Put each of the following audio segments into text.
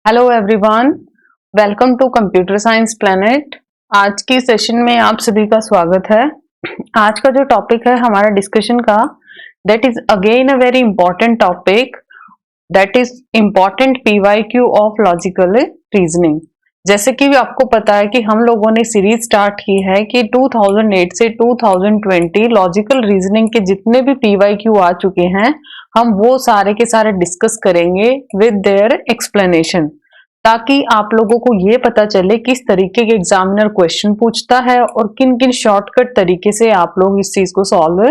Hello everyone, welcome to computer science planet. आज की session में आप सभी का स्वागत है। आज का जो टॉपिक है हमारा डिस्कशन का, that is again a very important topic, that is important PYQ of logical reasoning. जैसे कि आपको पता है कि हम लोगों ने सीरीज स्टार्ट की है कि 2008 से 2020 लॉजिकल रीजनिंग के जितने भी पीवाईक्यू आ चुके हैं हम वो सारे के सारे डिस्कस करेंगे विद देयर एक्सप्लेनेशन, ताकि आप लोगों को ये पता चले किस तरीके के एग्जामिनर क्वेश्चन पूछता है और किन किन शॉर्टकट तरीके से आप लोग इस चीज को सॉल्व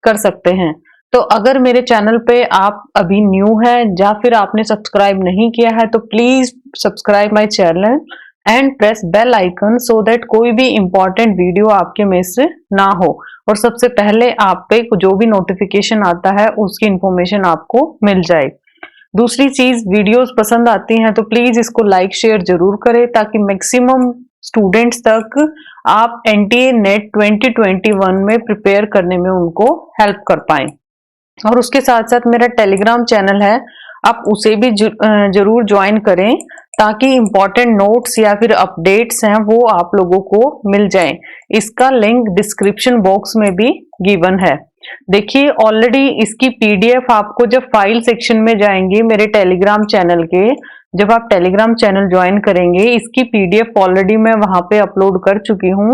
कर सकते हैं। तो अगर मेरे चैनल पे आप अभी न्यू है या फिर आपने सब्सक्राइब नहीं किया है तो please subscribe my channel and press bell icon so that कोई भी इंपॉर्टेंट वीडियो आपके मिस ना हो और सबसे पहले आप पे जो भी नोटिफिकेशन आता है उसकी इंफॉर्मेशन आपको मिल जाए। दूसरी चीज, वीडियोस पसंद आती हैं तो प्लीज इसको लाइक शेयर जरूर करें ताकि मैक्सिमम स्टूडेंट्स तक आप एनटीए नेट 2021 में प्रिपेयर करने में उनको हेल्प कर पाएं। और उसके साथ साथ मेरा टेलीग्राम चैनल है, आप उसे भी जरूर ज्वाइन करें ताकि इंपॉर्टेंट नोट्स या फिर अपडेट्स हैं वो आप लोगों को मिल जाएं। इसका लिंक डिस्क्रिप्शन बॉक्स में भी गिवन है। देखिए ऑलरेडी इसकी पीडीएफ आपको जब फाइल सेक्शन में जाएंगे मेरे टेलीग्राम चैनल के, जब आप टेलीग्राम चैनल ज्वाइन करेंगे इसकी पीडीएफ ऑलरेडी मैं वहां पे अपलोड कर चुकी हूँ।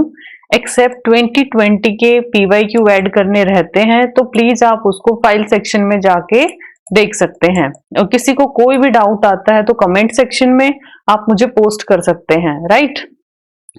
एक्सेप्ट 2020 के पीवाईक्यू ऐड करने रहते हैं तो प्लीज आप उसको फाइल सेक्शन में जाके देख सकते हैं। और किसी को कोई भी डाउट आता है तो कमेंट सेक्शन में आप मुझे पोस्ट कर सकते हैं, राइट।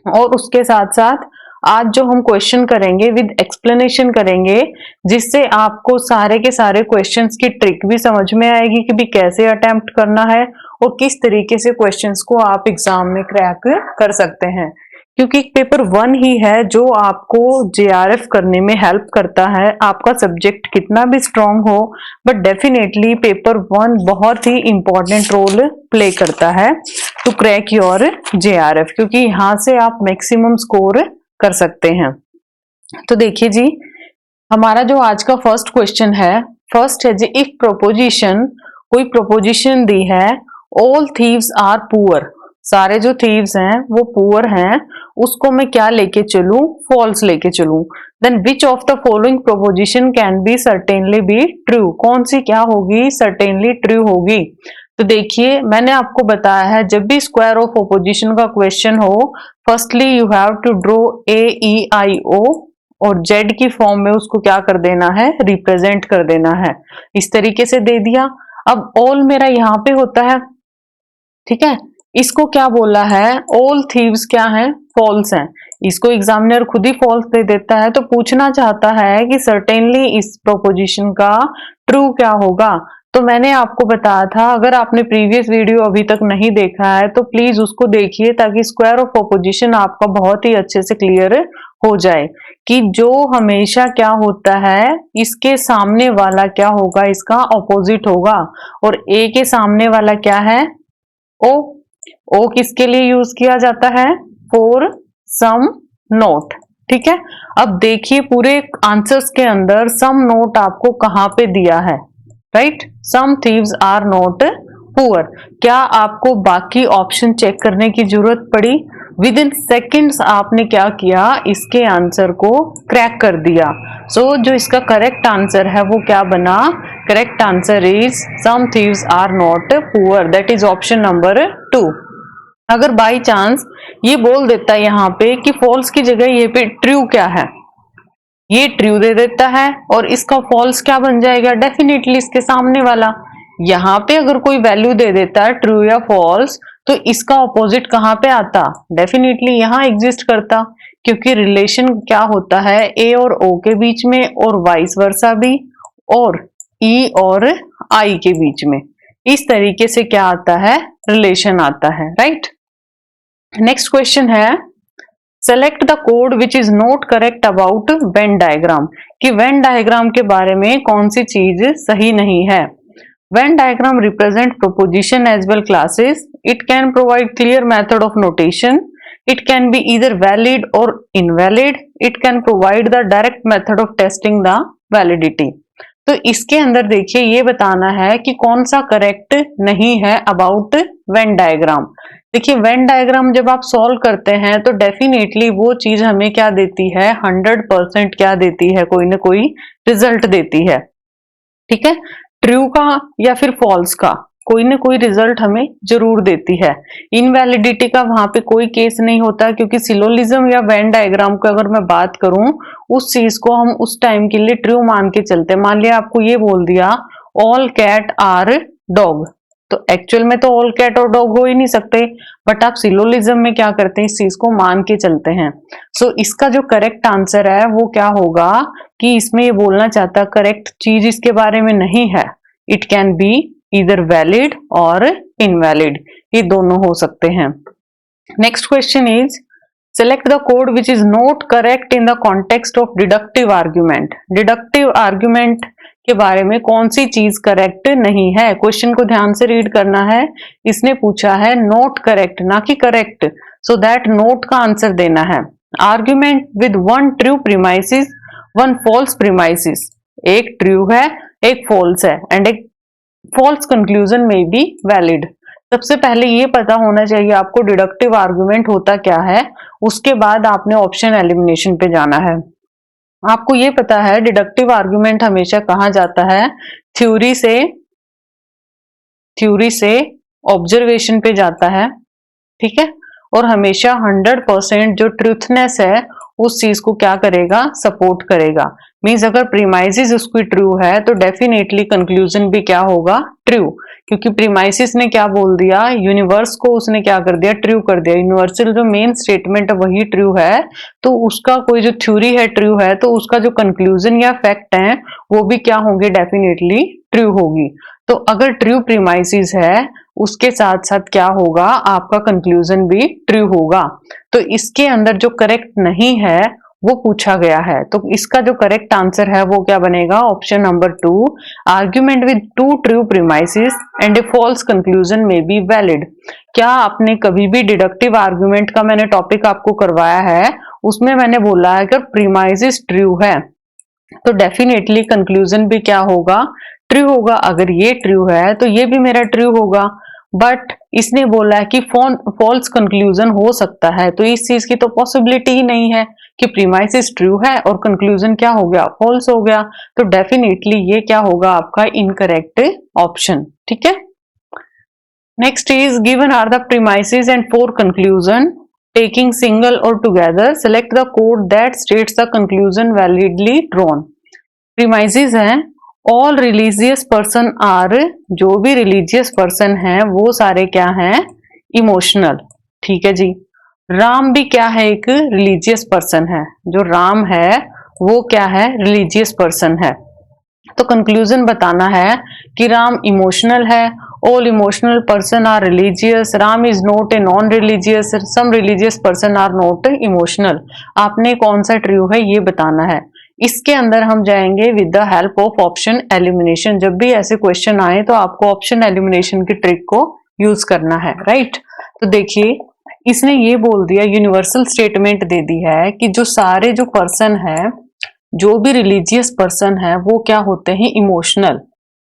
और उसके साथ साथ आज जो हम क्वेश्चन करेंगे विद एक्सप्लेनेशन करेंगे, जिससे आपको सारे के सारे क्वेश्चंस की ट्रिक भी समझ में आएगी कि भी कैसे अटेम्प्ट करना है और किस तरीके से क्वेश्चंस को आप एग्जाम में क्रैक कर सकते हैं। क्योंकि पेपर 1 ही है जो आपको जेआरएफ करने में हेल्प करता है। आपका सब्जेक्ट कितना भी स्ट्रांग हो बट डेफिनेटली पेपर 1 बहुत ही इंपॉर्टेंट रोल प्ले करता है टू क्रैक योर जेआरएफ, क्योंकि यहाँ से आप मैक्सिमम स्कोर कर सकते हैं। तो देखिए जी, हमारा जो आज का फर्स्ट क्वेश्चन है, फर्स्ट है जी, इफ प्रोपोजिशन, कोई प्रोपोजिशन दी है ऑल थीव्स आर पुअर, सारे जो थीव्स हैं वो पुअर हैं, उसको मैं क्या लेके चलूं, फॉल्स लेके चलूं। Then which of the following proposition can be certainly be true, कौन सी क्या होगी, सर्टेनली ट्रू होगी। तो देखिए मैंने आपको बताया है जब भी स्क्वायर ऑफ ऑपोजिशन का क्वेश्चन हो, firstly you have to draw A E I O और जेड की फॉर्म में उसको क्या कर देना है, रिप्रेजेंट कर देना है। इस तरीके से दे दिया। अब ऑल मेरा यहाँ पे होता है, ठीक है, इसको क्या बोला है, ऑल थीव्स क्या है, फॉल्स हैं। इसको एग्जामिनर खुद ही फॉल्स दे देता है तो पूछना चाहता है कि सर्टेनली इस प्रोपोजिशन का ट्रू क्या होगा। तो मैंने आपको बताया था, अगर आपने प्रीवियस वीडियो अभी तक नहीं देखा है तो प्लीज उसको देखिए ताकि स्क्वायर ऑफ ऑपोजिशन आपका बहुत ही अच्छे से क्लियर हो जाए कि जो हमेशा क्या होता है, इसके सामने वाला क्या होगा, इसका ऑपोजिट होगा। और ए के सामने वाला क्या है, ओ। ओ किसके लिए यूज किया जाता है, फॉर सम नोट, ठीक है। अब देखिए पूरे आंसर्स के अंदर सम नोट आपको कहां पे दिया है, right. Some thieves are not poor. क्या आपको बाकी ऑप्शन चेक करने की जरूरत पड़ी? विद इन सेकेंड्स आपने क्या किया, इसके आंसर को क्रैक कर दिया। सो जो इसका करेक्ट आंसर है वो क्या बना, correct answer is some thieves are not poor, that is option number 2। अगर बाई चांस ये बोल देता है यहाँ पे कि फॉल्स की जगह ये पे ट्रू क्या है, ये ट्रू दे देता है और इसका फॉल्स क्या बन जाएगा, डेफिनेटली इसके सामने वाला। यहाँ पे अगर कोई वैल्यू दे देता है ट्रू या फॉल्स तो इसका ऑपोजिट कहाँ पे आता, डेफिनेटली यहाँ एग्जिस्ट करता, क्योंकि रिलेशन क्या होता है ए और ओ के बीच में और वाइस वर्सा भी, और ई और आई के बीच में। इस तरीके से क्या आता है, रिलेशन आता है, राइट। नेक्स्ट क्वेश्चन है, select the code which is not correct about venn diagram, कि वेन डायग्राम के बारे में कौन सी चीज सही नहीं है। Venn diagram represent proposition as well classes, it can provide clear method of notation, it can be either valid और invalid, it can provide the direct method of testing the validity. तो इसके अंदर देखिए ये बताना है कि कौन सा करेक्ट नहीं है अबाउट वेन डायग्राम। देखिए वेन डायग्राम जब आप सॉल्व करते हैं तो डेफिनेटली वो चीज हमें क्या देती है, 100% क्या देती है, कोई ना कोई रिजल्ट देती है। ठीक है, ट्रू का या फिर फॉल्स का कोई ना कोई रिजल्ट हमें जरूर देती है। इनवैलिडिटी का वहां पे कोई केस नहीं होता, क्योंकि सिलोलिज्म या वेन डायग्राम को अगर मैं बात करूं उस चीज को हम उस टाइम के लिए ट्रू मान के चलते हैं। मान लिया आपको ये बोल दिया ऑल कैट आर डॉग, तो एक्चुअल में तो ऑल कैट और डॉग हो ही नहीं सकते, बट आप सिलोलिज्म में क्या करते हैं, इस चीज को मान के चलते हैं। सो इसका जो करेक्ट आंसर है वो क्या होगा कि इसमें ये बोलना चाहता करेक्ट चीज इसके बारे में नहीं है। It can be either valid और इनवैलिड, ये दोनों हो सकते हैं। Next question is select the code which is not correct in the context of deductive argument। deductive argument के बारे में कौन सी चीज करेक्ट नहीं है। क्वेश्चन को ध्यान से रीड करना है। इसने पूछा है नोट करेक्ट ना कि करेक्ट, सो दैट नोट का आंसर देना है। Argument with one true premises one false premises, एक ट्रू है एक फॉल्स है एंड एक फॉल्स कंक्लूजन में बी वैलिड। सबसे पहले ये पता होना चाहिए आपको डिडक्टिव आर्गुमेंट होता क्या है, उसके बाद आपने ऑप्शन एलिमिनेशन पे जाना है। आपको ये पता है डिडक्टिव आर्गुमेंट हमेशा कहा जाता है थ्योरी से ऑब्जर्वेशन पे जाता है, ठीक है, और हमेशा 100% जो ट्रूथनेस है उस चीज को क्या करेगा, सपोर्ट करेगा। मीन्स अगर प्रीमाइसिस उसकी ट्रू है तो डेफिनेटली कंक्लूजन भी क्या होगा, ट्रू, क्योंकि प्रीमाइसिस ने क्या बोल दिया, यूनिवर्स को उसने क्या कर दिया, ट्रू कर दिया। यूनिवर्सल जो मेन स्टेटमेंट है वही ट्रू है, तो उसका कोई जो थ्योरी है ट्रू है, तो उसका जो कंक्लूजन या फैक्ट है वो भी क्या होंगे, डेफिनेटली ट्रू होगी। तो अगर ट्रू प्रीमाइसिस है उसके साथ साथ क्या होगा, आपका कंक्लूजन भी ट्रू होगा। तो इसके अंदर जो करेक्ट नहीं है वो पूछा गया है, तो इसका जो करेक्ट आंसर है वो क्या बनेगा, option number 2, argument with two true premises and a false conclusion में बी वैलिड। क्या आपने कभी भी डिडक्टिव आर्ग्यूमेंट का मैंने टॉपिक आपको करवाया है, उसमें मैंने बोला है अगर प्रीमाइसिस ट्रू है तो डेफिनेटली कंक्लूजन भी क्या होगा, ट्रू होगा। अगर ये ट्रू है तो ये भी मेरा ट्रू होगा, बट इसने बोला है कि फॉल्स कंक्लूजन हो सकता है, तो इस चीज की तो पॉसिबिलिटी ही नहीं है कि प्रीमाइसिस ट्रू है और कंक्लूजन क्या हो गया, फॉल्स हो गया। तो डेफिनेटली ये क्या होगा आपका इनकरेक्ट ऑप्शन, ठीक है। Next is given are the premises and four conclusion taking single or together select the code that states the conclusion validly drawn। Premises है ऑल रिलीजियस पर्सन आर, जो भी रिलीजियस पर्सन है वो सारे क्या हैं, इमोशनल, ठीक है जी। राम भी क्या है, एक रिलीजियस पर्सन है, जो राम है वो क्या है, रिलीजियस पर्सन है। तो कंक्लूजन बताना है कि राम इमोशनल है, all emotional person are religious, Ram is not a non-religious, some religious person are not emotional। आपने कौन सा ट्रू है ये बताना है। इसके अंदर हम जाएंगे with the help of option elimination. जब भी ऐसे क्वेश्चन आए तो आपको ऑप्शन एलिमिनेशन की ट्रिक को यूज करना है, राइट। तो देखिए इसने ये बोल दिया, यूनिवर्सल स्टेटमेंट दे दी है कि जो सारे जो पर्सन है, जो भी रिलीजियस पर्सन है वो क्या होते हैं, इमोशनल।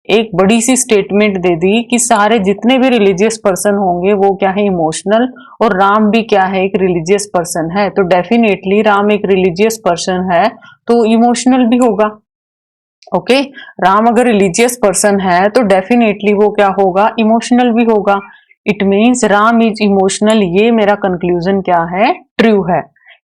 एक बड़ी सी स्टेटमेंट दे दी कि सारे जितने भी रिलीजियस पर्सन होंगे वो क्या है, इमोशनल, और राम भी क्या है, एक रिलीजियस पर्सन है। तो डेफिनेटली राम एक रिलीजियस पर्सन है तो इमोशनल भी होगा, ओके। राम अगर रिलीजियस पर्सन है तो डेफिनेटली वो क्या होगा, इमोशनल भी होगा। It means Ram is emotional, ये मेरा कंक्लूजन क्या है, ट्रू है,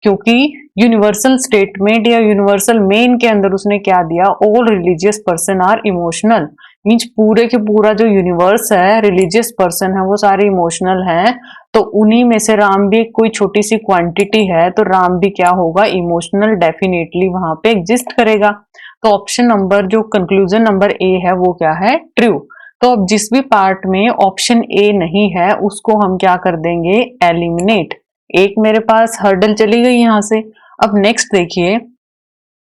क्योंकि यूनिवर्सल स्टेटमेंट या यूनिवर्सल मेन के अंदर उसने क्या दिया, all religious person are emotional. Means पूरे के पूरा जो यूनिवर्स है, रिलीजियस पर्सन है वो सारे इमोशनल हैं, तो उन्हीं में से राम भी कोई छोटी सी क्वांटिटी है, तो राम भी क्या होगा, इमोशनल, डेफिनेटली वहां पे एग्जिस्ट करेगा। तो ऑप्शन नंबर जो कंक्लूजन नंबर ए है वो क्या है, ट्रू। तो अब जिस भी पार्ट में ऑप्शन ए नहीं है उसको हम क्या कर देंगे, एलिमिनेट। एक मेरे पास हर्डल चली गई यहां से। अब नेक्स्ट देखिए,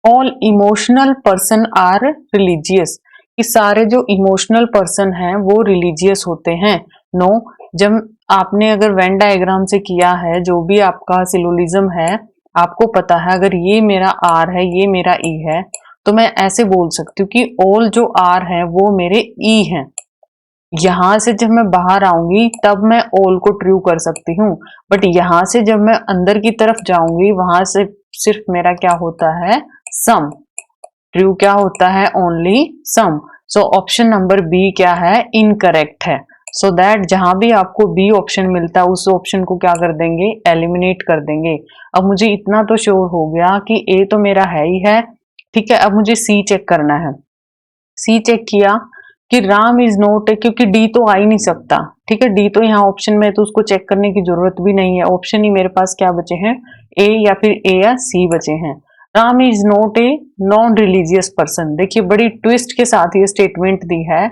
all emotional person are religious, कि सारे जो इमोशनल पर्सन हैं वो रिलीजियस होते हैं। नो, जब आपने अगर वेन डायग्राम से किया है, जो भी आपका सिलोलिज्म है, आपको पता है अगर ये मेरा आर है ये मेरा ई है, तो मैं ऐसे बोल सकती हूँ कि ऑल जो आर है वो मेरे ई हैं। यहां से जब मैं बाहर आऊंगी तब मैं ऑल को ट्रू कर सकती हूँ, बट यहां से जब मैं अंदर की तरफ जाऊंगी वहां से सिर्फ मेरा क्या होता है, सम। ट्रू क्या होता है, only some. So option number B क्या है, इनकरेक्ट है। सो दैट जहां भी आपको बी ऑप्शन मिलता है उस ऑप्शन को क्या कर देंगे, एलिमिनेट कर देंगे। अब मुझे इतना तो श्योर हो गया कि ए तो मेरा है ही है, ठीक है। अब मुझे सी चेक करना है। सी चेक किया कि राम इज नॉट, क्योंकि डी तो आ ही नहीं सकता, ठीक है। डी तो यहाँ ऑप्शन में है तो उसको चेक करने की जरूरत भी नहीं है। ऑप्शन ही मेरे पास क्या बचे हैं, ए या फिर ए या सी बचे हैं। Ram is not a non religious person. देखिए बड़ी ट्विस्ट के साथ ये स्टेटमेंट दी है।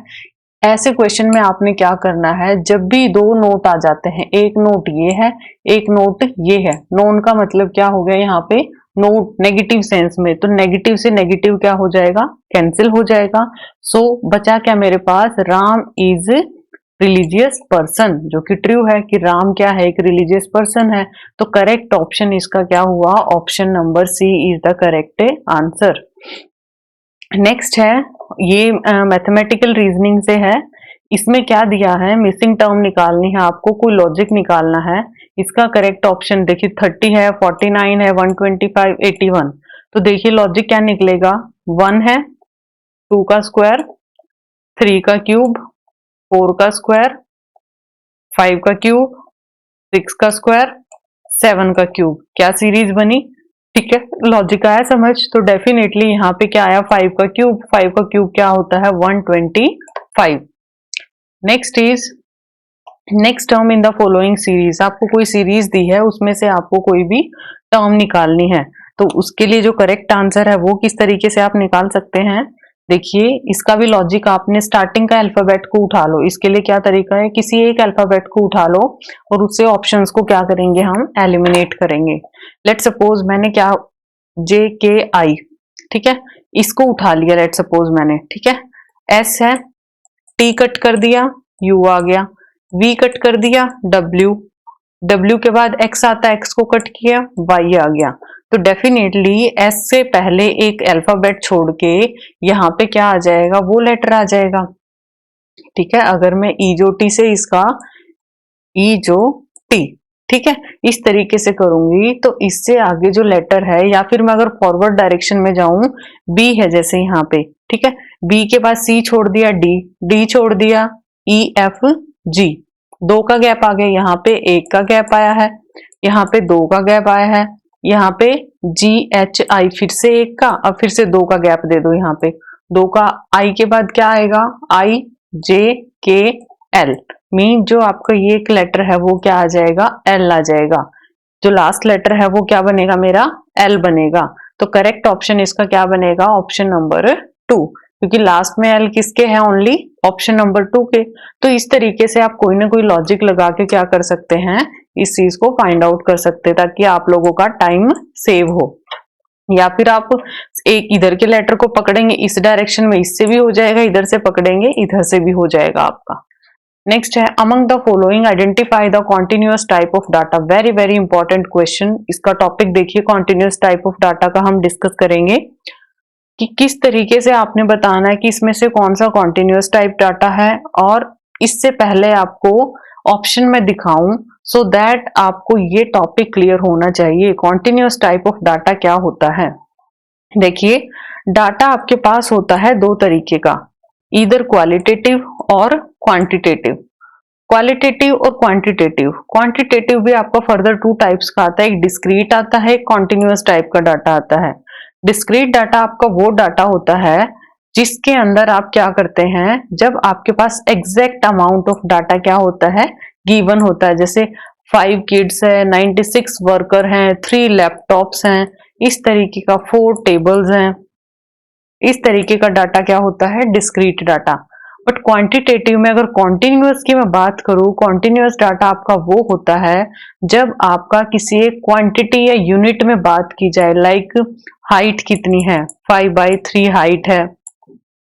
ऐसे क्वेश्चन में आपने क्या करना है, जब भी दो नोट आ जाते हैं, एक नोट ये है, एक नोट ये है, नॉन का मतलब क्या हो गया यहाँ पे, नोट नेगेटिव सेंस में, तो नेगेटिव से नेगेटिव क्या हो जाएगा, कैंसिल हो जाएगा। सो बचा क्या मेरे पास, राम इज रिलीजियस पर्सन, जो कि ट्रू है कि राम क्या है, एक रिलीजियस पर्सन है। तो करेक्ट ऑप्शन इसका क्या हुआ, option number C is the correct answer. Next है, ये मैथमेटिकल रीजनिंग से है। इसमें क्या दिया है, मिसिंग टर्म निकालनी है आपको, कोई लॉजिक निकालना है। इसका करेक्ट ऑप्शन देखिए 30 है, 49 है, 125, 81। तो देखिए लॉजिक क्या निकलेगा, 1 है, 2 का स्क्वायर, 3 का क्यूब, 4 का स्क्वायर, 5 का क्यूब, 6 का स्क्वायर, 7 का क्यूब। क्या सीरीज बनी, ठीक है। लॉजिक आया समझ, तो डेफिनेटली यहाँ पे क्या आया, 5 का क्यूब। 5 का क्यूब क्या होता है, 125। Next is, next term in the following series. आपको कोई सीरीज दी है, उसमें से आपको कोई भी टर्म निकालनी है, तो उसके लिए जो करेक्ट आंसर है वो किस तरीके से आप निकाल सकते हैं। देखिए इसका भी लॉजिक, आपने स्टार्टिंग का अल्फाबेट को उठा लो। इसके लिए क्या तरीका है, किसी एक अल्फाबेट को उठा लो और उससे ऑप्शंस को क्या करेंगे, हम एलिमिनेट करेंगे। लेट सपोज मैंने क्या, जे के आई, ठीक है, इसको उठा लिया लेट सपोज मैंने, ठीक है। एस है, टी कट कर दिया, यू आ गया, वी कट कर दिया, डब्ल्यू, डब्ल्यू के बाद एक्स आता है, एक्स को कट किया, वाई आ गया। तो डेफिनेटली एस से पहले एक अल्फाबेट छोड़ के यहाँ पे क्या आ जाएगा, वो लेटर आ जाएगा, ठीक है। अगर मैं ईजो टी से इसका ईजो टी, ठीक है, इस तरीके से करूंगी तो इससे आगे जो लेटर है, या फिर मैं अगर फॉरवर्ड डायरेक्शन में जाऊं, बी है जैसे यहाँ पे, ठीक है, बी के बाद सी छोड़ दिया, डी, डी छोड़ दिया, ई एफ जी, 2 का गैप आ गया, यहाँ पे 1 का गैप आया है, यहाँ पे 2 का गैप आया है, यहाँ पे जी एच आई, फिर से 1 का, अब फिर से 2 का गैप दे दो, यहाँ पे 2 का, आई के बाद क्या आएगा, आई जे के एल, मीन जो आपका ये एक लेटर है वो क्या आ जाएगा, एल आ जाएगा। जो लास्ट लेटर है वो क्या बनेगा, मेरा एल बनेगा। तो करेक्ट ऑप्शन इसका क्या बनेगा, ऑप्शन नंबर 2, क्योंकि लास्ट में एल किसके है, ओनली ऑप्शन नंबर 2 के। तो इस तरीके से आप कोई ना कोई लॉजिक लगा के क्या कर सकते हैं, इस चीज को फाइंड आउट कर सकते हैं, ताकि आप लोगों का टाइम सेव हो। या फिर आप एक इधर के लेटर को पकड़ेंगे इस डायरेक्शन में, इससे भी हो जाएगा, इधर से पकड़ेंगे इधर से भी हो जाएगा आपका। नेक्स्ट है, among the following identify the continuous type of data. Very very important question. इसका टॉपिक देखिए, कॉन्टिन्यूअस टाइप ऑफ डाटा का हम डिस्कस करेंगे कि किस तरीके से आपने बताना है कि इसमें से कौन सा कॉन्टिन्यूअस टाइप डाटा है। और इससे पहले आपको ऑप्शन में दिखाऊं, सो दैट आपको ये टॉपिक क्लियर होना चाहिए, कॉन्टिन्यूअस टाइप ऑफ डाटा क्या होता है। देखिए डाटा आपके पास होता है 2 तरीके का, इधर क्वालिटेटिव और क्वांटिटेटिव। क्वालिटेटिव और क्वांटिटेटिव, क्वांटिटेटिव भी आपका फर्दर 2 टाइप्स का आता है, एक डिस्क्रीट आता है, एक कॉन्टिन्यूअस टाइप का डाटा आता है। डिस्क्रीट डाटा आपका वो डाटा होता है जिसके अंदर आप क्या करते हैं, जब आपके पास एग्जैक्ट अमाउंट ऑफ डाटा क्या होता है, गिवन होता है। जैसे 5 किड्स है, 96 वर्कर हैं, 3 लैपटॉप्स हैं, इस तरीके का 4 टेबल्स हैं, इस तरीके का डाटा क्या होता है, डिस्क्रीट डाटा। बट क्वांटिटेटिव में अगर कॉन्टिन्यूअस की मैं बात करूं, कॉन्टिन्यूअस डाटा आपका वो होता है जब आपका किसी एक क्वांटिटी या यूनिट में बात की जाए, लाइक हाइट कितनी है, 5/3 हाइट है,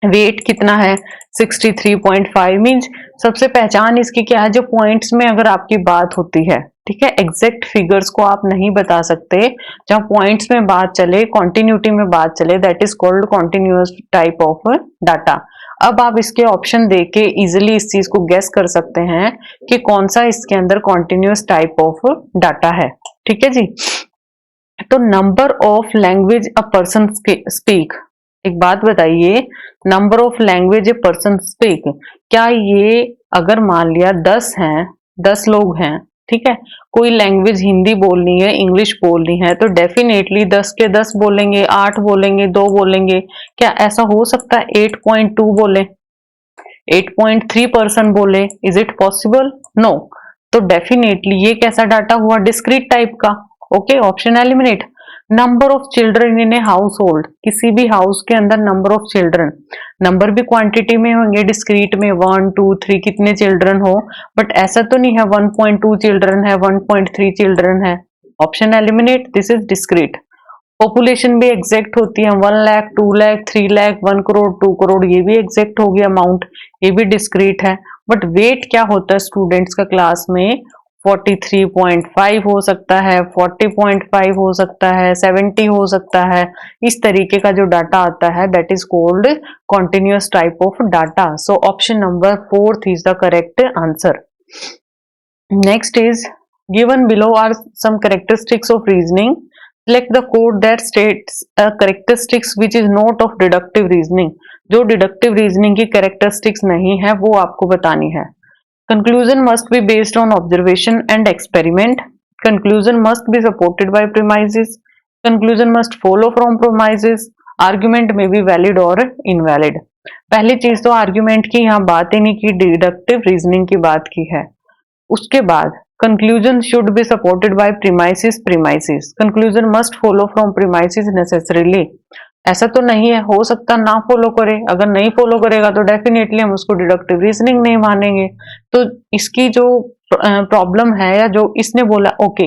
वेट कितना है 63.5, मीन्स सबसे पहचान इसकी क्या है, जो पॉइंट्स में अगर आपकी बात होती है, ठीक है, एग्जैक्ट फिगर्स को आप नहीं बता सकते, जहां पॉइंट्स में बात चले, कॉन्टिन्यूटी में बात चले, that is called continuous type of data. अब आप इसके ऑप्शन देके इजिली इस चीज को गेस कर सकते हैं कि कौन सा इसके अंदर कॉन्टिन्यूअस टाइप ऑफ डाटा है। ठीक है जी। तो number of language a person speak, एक बात बताइए, number of language a person speak, क्या ये अगर मान लिया 10 हैं, 10 लोग हैं, ठीक है, कोई लैंग्वेज हिंदी बोलनी है, इंग्लिश बोलनी है, तो डेफिनेटली 10 के 10 बोलेंगे, 8 बोलेंगे, 2 बोलेंगे। क्या ऐसा हो सकता है 8.2 बोले, 8.3% बोले? Is it possible? नो। तो डेफिनेटली ये कैसा डाटा हुआ? डिस्क्रीट टाइप का। Okay, option eliminate. Number of children in a house hold, किसी भी हाउस के अंदर नंबर ऑफ चिल्ड्रन, नंबर भी क्वांटिटी में होंगे, डिस्क्रीट में 1 2 3 कितने चिल्ड्रन हो, बट ऐसा तो नहीं है 1.2 चिल्ड्रन है, 1.3 चिल्ड्रन है। Option eliminate, this is discrete. Population भी एग्जैक्ट होती है, 1 लाख, 2 लाख, 3 लाख, 1 करोड़, 2 करोड़, ये भी एग्जैक्ट हो गया अमाउंट, ये भी डिस्क्रीट है। बट वेट क्या होता है स्टूडेंट्स का क्लास में? 43.5 हो सकता है, 40.5 हो सकता है, 70 हो सकता है। इस तरीके का जो डाटा आता है that is called continuous type of data. So option number 4 is the correct answer. Next is given below are some characteristics of reasoning, select the code that states a characteristics which is not of deductive reasoning। जो deductive reasoning की characteristics नहीं है वो आपको बतानी है। Conclusion must be based on observation and experiment. Conclusion must be supported by premises. Conclusion must follow from premises. Argument may be valid or invalid। पहली चीज तो आर्ग्यूमेंट की यहाँ बात ही नहीं की, डिडक्टिव रीजनिंग की बात की है। उसके बाद conclusion should be supported by premises। conclusion must follow from premises necessarily। ऐसा तो नहीं है, हो सकता ना फॉलो करे, अगर नहीं फॉलो करेगा तो डेफिनेटली हम उसको डिडक्टिव रीजनिंग नहीं मानेंगे। तो इसकी जो प्रॉब्लम है या जो इसने बोला okay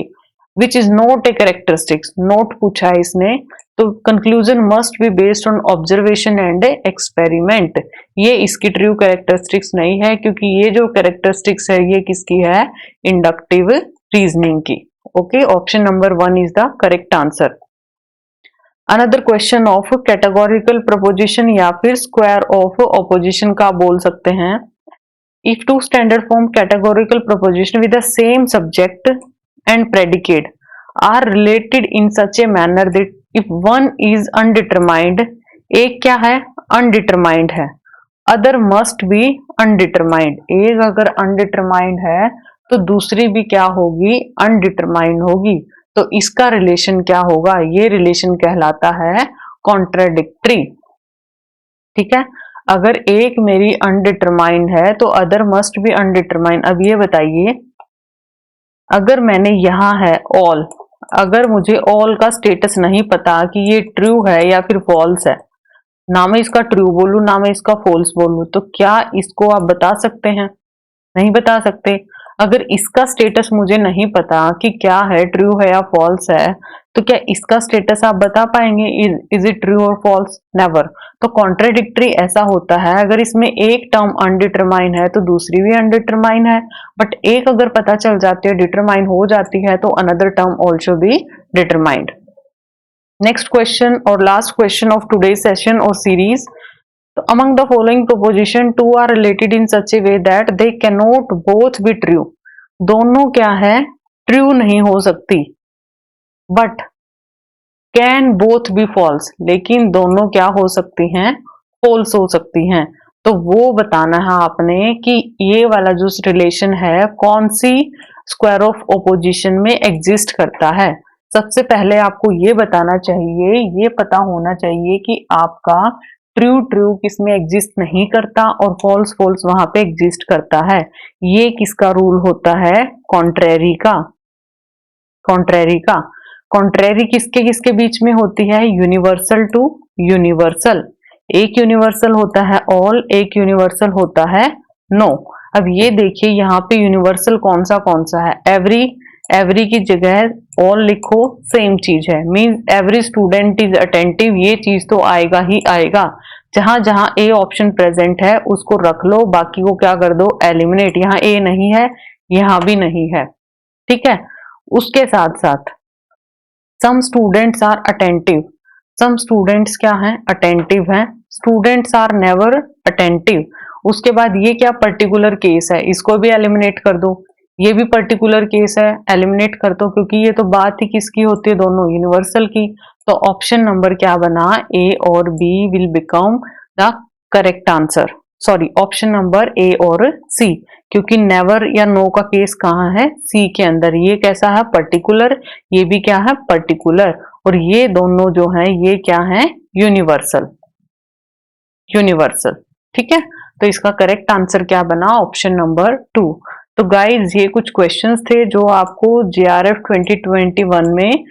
which is not a characteristics, note पूछा है इसने, तो conclusion must be based on observation and experiment. ये इसकी ट्रू कैरेक्टरिस्टिक्स नहीं है, क्योंकि ये जो कैरेक्टरिस्टिक्स है ये किसकी है? इंडक्टिव रीजनिंग की। Okay, option number 1 is the correct answer. Another question of categorical proposition या फिर स्क्वायर ऑफ ऑपोजिशन का बोल सकते हैं। If two standard form categorical proposition with the same subject and predicate are related in such a manner that if one is undetermined, एक क्या है? Undetermined है, अदर मस्ट बी अनडिटरमाइंड। एक अगर अनडिटरमाइंड है तो दूसरी भी क्या होगी? अनडिटरमाइंड होगी। तो इसका रिलेशन क्या होगा? ये रिलेशन कहलाता है कॉन्ट्राडिक्टरी। ठीक है, अगर एक मेरी अनडिटरमाइंड है तो अदर मस्ट बी अनडिटरमाइंड। अब ये बताइए, अगर मैंने यहां है ऑल, अगर मुझे ऑल का स्टेटस नहीं पता कि ये ट्रू है या फिर फॉल्स है, ना मैं इसका ट्रू बोलूं ना मैं इसका फॉल्स बोलूं, तो क्या इसको आप बता सकते हैं? नहीं बता सकते। अगर इसका स्टेटस मुझे नहीं पता कि क्या है, ट्रू है या फॉल्स है, तो क्या इसका स्टेटस आप बता पाएंगे? इज इट ट्रू और फॉल्स? नेवर। तो कॉन्ट्राडिक्टरी ऐसा होता है, अगर इसमें एक टर्म अनडिटरमाइन है तो दूसरी भी अनडिटरमाइन है, बट एक अगर पता चल जाती है, डिटरमाइन हो जाती है, तो another term also be determined. Next question और last question of today's session और series. So among the following proposition, two are related in such a way that they cannot both be true। दोनों क्या है? True नहीं हो सकती, but can both be false, लेकिन दोनों क्या हो सकती हैं? फॉल्स हो सकती हैं। तो वो बताना है आपने कि ये वाला जो रिलेशन है कौन सी स्क्वायर ऑफ ओपोजिशन में एग्जिस्ट करता है। सबसे पहले आपको ये बताना चाहिए, ये पता होना चाहिए कि आपका ट्रू ट्रू किसमें एग्जिस्ट नहीं करता और फॉल्स फॉल्स वहां पे एग्जिस्ट करता है। ये किसका रूल होता है? कॉन्ट्रेरी का। कॉन्ट्रेरी का। कॉन्ट्रेरी किसके किसके बीच में होती है? Universal to universal. एक यूनिवर्सल होता है ऑल, एक यूनिवर्सल होता है नो। अब ये देखिए यहाँ पे यूनिवर्सल कौन सा है? एवरी। एवरी की जगह ऑल लिखो, सेम चीज है, means every student is attentive, ये चीज तो आएगा ही आएगा। जहां जहां ए ऑप्शन प्रेजेंट है उसको रख लो, बाकी को क्या कर दो, एलिमिनेट। यहाँ ए नहीं है, यहाँ भी नहीं है, ठीक है। उसके साथ साथ some students are attentive, some students क्या हैं, अटेंटिव हैं, स्टूडेंट्स आर नेवर अटेंटिव। उसके बाद ये क्या पर्टिकुलर केस है, इसको भी एलिमिनेट कर दो, ये भी पर्टिकुलर केस है, एलिमिनेट कर दो, क्योंकि ये तो बात ही किसकी होती है, दोनों यूनिवर्सल की। तो ऑप्शन नंबर क्या बना, ए और B will become the correct answer. Sorry, option number A और सी, क्योंकि नेवर या नो का केस कहाँ है, सी के अंदर। ये कैसा है, पर्टिकुलर, ये भी क्या है, पर्टिकुलर, और ये दोनों जो है ये क्या है, यूनिवर्सल, यूनिवर्सल, ठीक है। तो इसका करेक्ट आंसर क्या बना, ऑप्शन नंबर 2। तो गाइज ये कुछ क्वेश्चंस थे जो आपको JRF 2021 में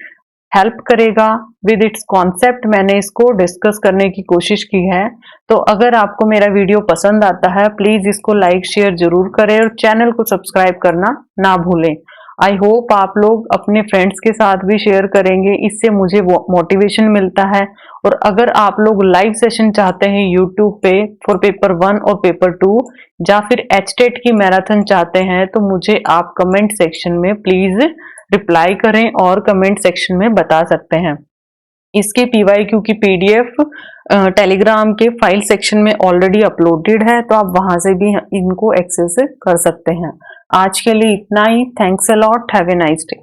हेल्प करेगा विद इट्स कॉन्सेप्ट। मैंने इसको डिस्कस करने की कोशिश की है। तो अगर आपको मेरा वीडियो पसंद आता है प्लीज इसको लाइक शेयर जरूर करें और चैनल को सब्सक्राइब करना ना भूलें। आई होप आप लोग अपने फ्रेंड्स के साथ भी शेयर करेंगे, इससे मुझे मोटिवेशन मिलता है। और अगर आप लोग लाइव सेशन चाहते हैं यूट्यूब पे फॉर पेपर 1 और पेपर 2 या फिर HTET की मैराथन चाहते हैं तो मुझे आप कमेंट सेक्शन में प्लीज रिप्लाई करें और कमेंट सेक्शन में बता सकते हैं। इसके PYQ की PDF टेलीग्राम के फाइल सेक्शन में ऑलरेडी अपलोडेड है, तो आप वहां से भी इनको एक्सेस कर सकते हैं। आज के लिए इतना ही। Thanks a lot, have a nice day.